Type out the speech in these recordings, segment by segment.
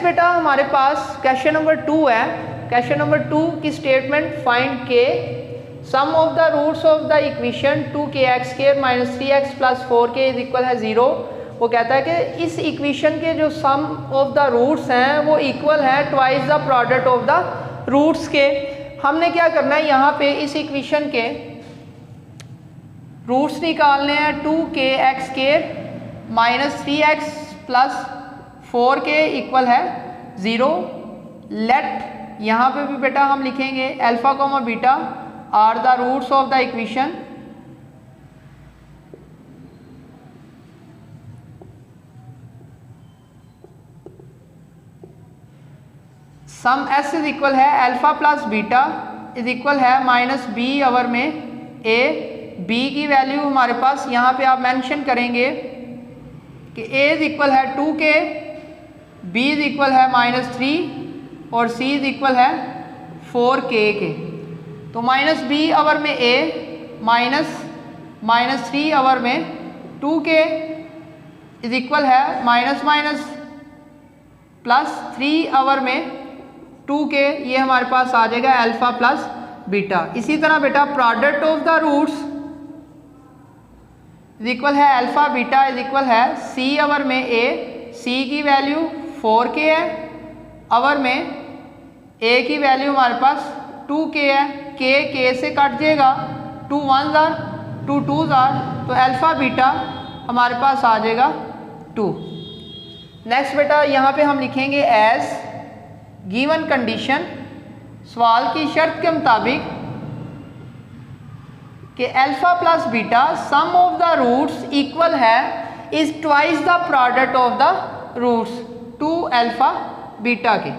Next बेटा हमारे पास question number 2 है। क्वेश्चन नंबर 2 की स्टेटमेंट फाइंड के sum of the roots of the equation 2kx² - 3x + 4k = 0। वो कहता है कि इस इक्वेशन के जो सम ऑफ द रूट्स हैं वो इक्वल है twice the product of the roots के। हमने क्या करना है, यहाँ पे इस इक्वेशन के रूट्स निकालने हैं। 2kx² - 3x + 4k = 0। लेट यहाँ पे भी बेटा हम लिखेंगे alpha comma beta are the roots of the equation. Sum s = है अल्फा प्लस बीटा = -b में a। b की वैल्यू हमारे पास यहाँ पे आप मेंशन करेंगे कि a = 2k, b = -3 और c = 4k के। तो -b में a -3 में 2k = +3 में 2k, ये हमारे पास आ जाएगा अल्फा प्लस बीटा। इसी तरह बेटा प्रोडक्ट ऑफ द रूट्स है अल्फा बीटा = c में a। c की वैल्यू 4k है, अवर में a की वैल्यू हमारे पास 2k है। k से कट जाएगा, 2 1s are 2 2s are, तो अल्फा बीटा हमारे पास आ जाएगा 2। नेक्स्ट बेटा यहाँ पे हम लिखेंगे एज गिवन कंडीशन, सवाल की शर्त के मुताबिक कि alpha plus beta sum of the roots equal है is twice the product of the roots 2 alpha beta के।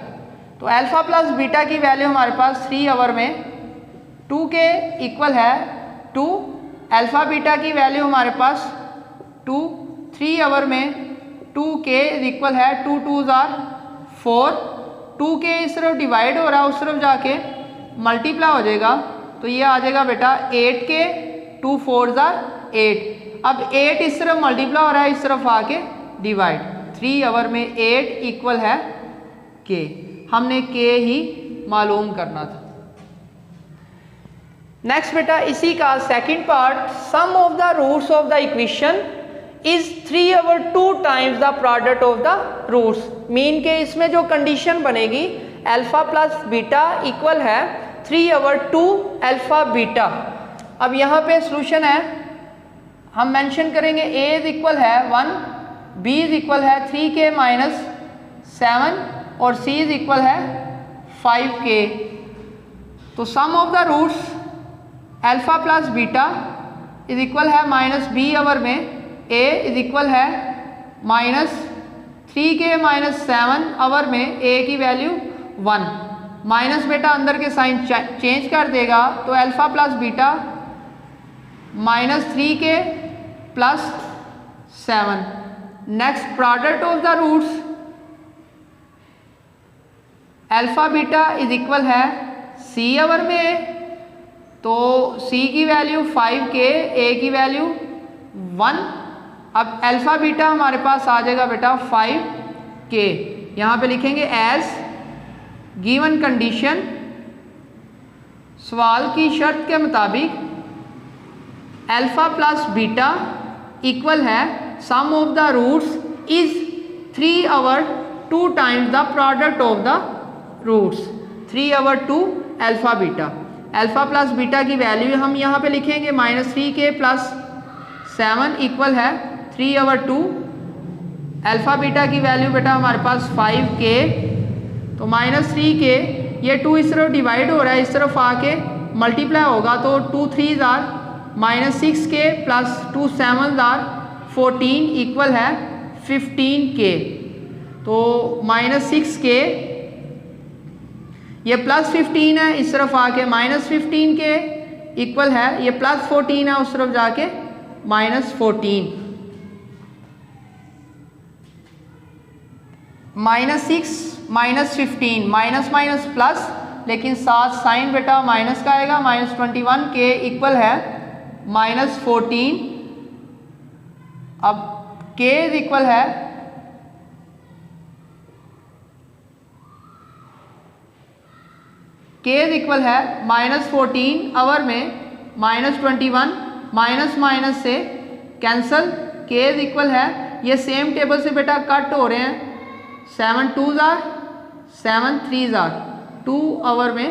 तो अल्फा प्लस बीटा की वैल्यू हमारे पास 3 में 2k = 2। अल्फा बीटा की वैल्यू हमारे पास 2। 3 में 2k = 2 2s are 4। 2k इस तरफ डिवाइड हो रहा है, उस तरफ जाके मल्टीप्लाई हो जाएगा, तो ये आ जाएगा बेटा 8k। 2 4s are 8। अब 8 इस तरफ मल्टीप्लाई हो रहा है, इस तरफ आके डिवाइड। 3 में 8 = k। हमने k ही मालूम करना था। नेक्स्ट बेटा इसी का second part, sum of the roots of the equation is 3/2 times the product of the roots. Mean के इसमें जो कंडीशन बनेगी अल्फा प्लस बीटा इक्वल है 3/2 अल्फा बीटा। अब यहाँ पे सॉल्यूशन है, हम मेंशन करेंगे a = 1, b = 3k - 7 और c = 5k। तो sum of the roots alpha plus beta = -b में a = -3k - 7 में a की वैल्यू 1। माइनस बेटा अंदर के साइन चेंज कर देगा, तो alpha plus beta -3k + 7। Next product of the roots alpha beta = c में, तो c की वैल्यू 5k, a की वैल्यू 1। अब अल्फा बीटा हमारे पास आ जाएगा बेटा 5k। यहाँ पे लिखेंगे एज गिवन कंडीशन, सवाल की शर्त के मुताबिक अल्फा प्लस बीटा इक्वल है sum of the roots is 3/2 times the product of the roots. 3/2 alpha beta. Alpha plus beta की वैल्यू हम यहाँ पे लिखेंगे -3k + 7 = 3/2। अल्फा बीटा की वैल्यू बेटा हमारे पास 5k, तो -3k, ये 2 इस तरफ डिवाइड हो रहा है, इस तरफ आके मल्टीप्लाई होगा, तो 2 3s are -6k + 2 7s are 14 = 15k। तो -6k, ये +15 है, इस तरफ आके -15k इक्वल है, ये +14 है, उस तरफ जाके -14। -6 -15 माइनस माइनस प्लस, लेकिन साथ साइन बेटा माइनस का आएगा। -21k इक्वल है -14। अब k इक्वल है के इक्वल है -14 आवर में -21 माइनस माइनस से कैंसल, के इक्वल है, ये सेम टेबल से बेटा कट हो रहे हैं, 7 2 जार 7 3 जार 2 आवर में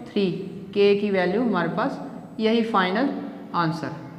3, के की वैल्यू हमारे पास यही फाइनल आंसर।